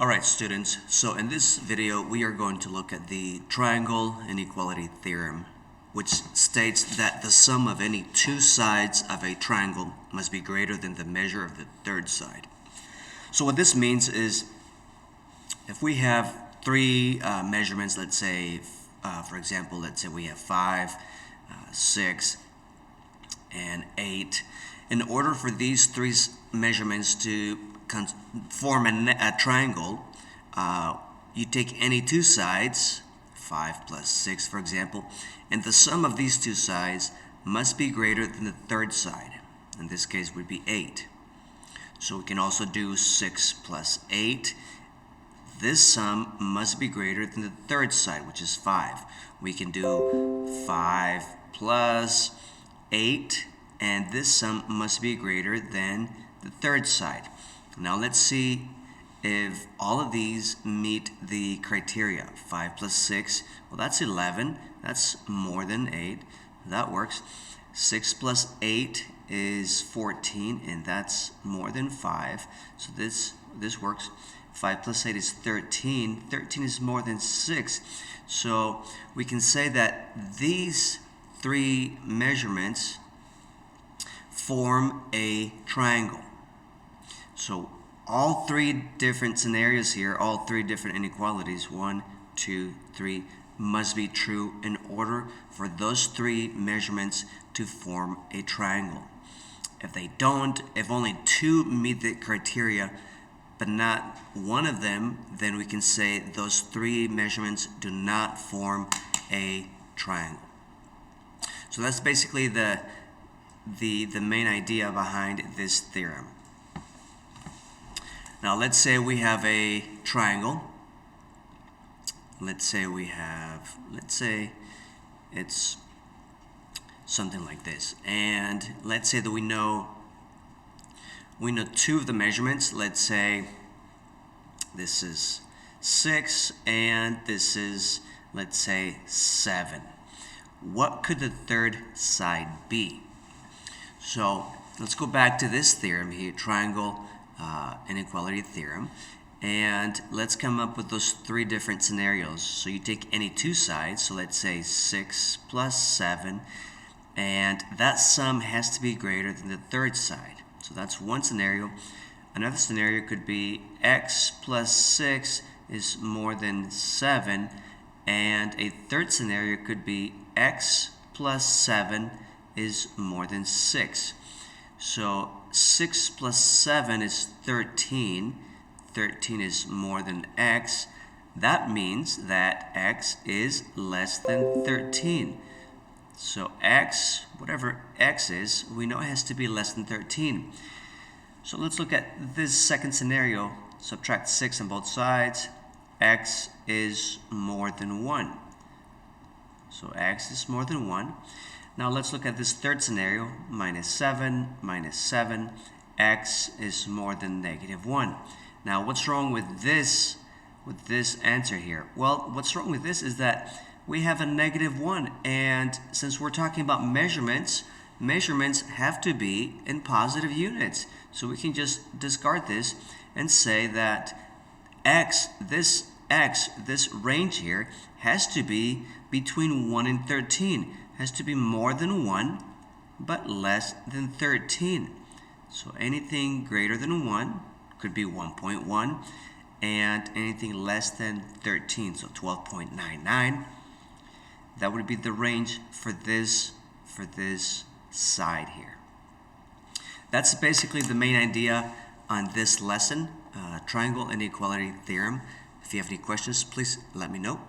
Alright students, so in this video we are going to look at the triangle inequality theorem, which states that the sum of any two sides of a triangle must be greater than the measure of the third side. So what this means is if we have three measurements, let's say for example, let's say we have 5, 6, and 8. In order for these three measurements to form a triangle, you take any two sides, 5 plus 6 for example, and the sum of these two sides must be greater than the third side. In this case would be 8. So we can also do 6 plus 8. This sum must be greater than the third side, which is 5. We can do 5 plus 8, and this sum must be greater than the third side. Now let's see if all of these meet the criteria. 5 plus 6, well that's 11, that's more than 8, that works. 6 plus 8 is 14, and that's more than 5, so this works. 5 plus 8 is 13, 13 is more than 6, so we can say that these three measurements form a triangle. So all three different scenarios here, all three different inequalities, 1, 2, 3, must be true in order for those three measurements to form a triangle. If they don't, if only two meet the criteria, but not one of them, then we can say those three measurements do not form a triangle. So that's basically the main idea behind this theorem. Now let's say we have a triangle. Let's say it's something like this, and let's say that we know two of the measurements. Let's say this is 6 and this is, let's say, 7. What could the third side be? So let's go back to this theorem here, triangle inequality theorem, and let's come up with those three different scenarios. So you take any two sides, so let's say 6 plus 7, and that sum has to be greater than the third side. So that's one scenario. Another scenario could be x plus 6 is more than 7, and a third scenario could be x plus 7 is more than 6. So 6 plus 7 is 13. 13 is more than x. That means that x is less than 13. So x, whatever x is, we know it has to be less than 13. So let's look at this second scenario. Subtract 6 on both sides. X is more than 1. So x is more than 1. Now let's look at this third scenario. Minus 7, x is more than negative 1. Now what's wrong with this answer here? Well, what's wrong with this is that we have a negative 1, and since we're talking about measurements have to be in positive units. So we can just discard this and say that this range here has to be between 1 and 13. Has to be more than 1 but less than 13. So anything greater than 1 could be 1.1, and anything less than 13, so 12.99, that would be the range for this side here. That's basically the main idea on this lesson, triangle inequality theorem. If you have any questions, please let me know.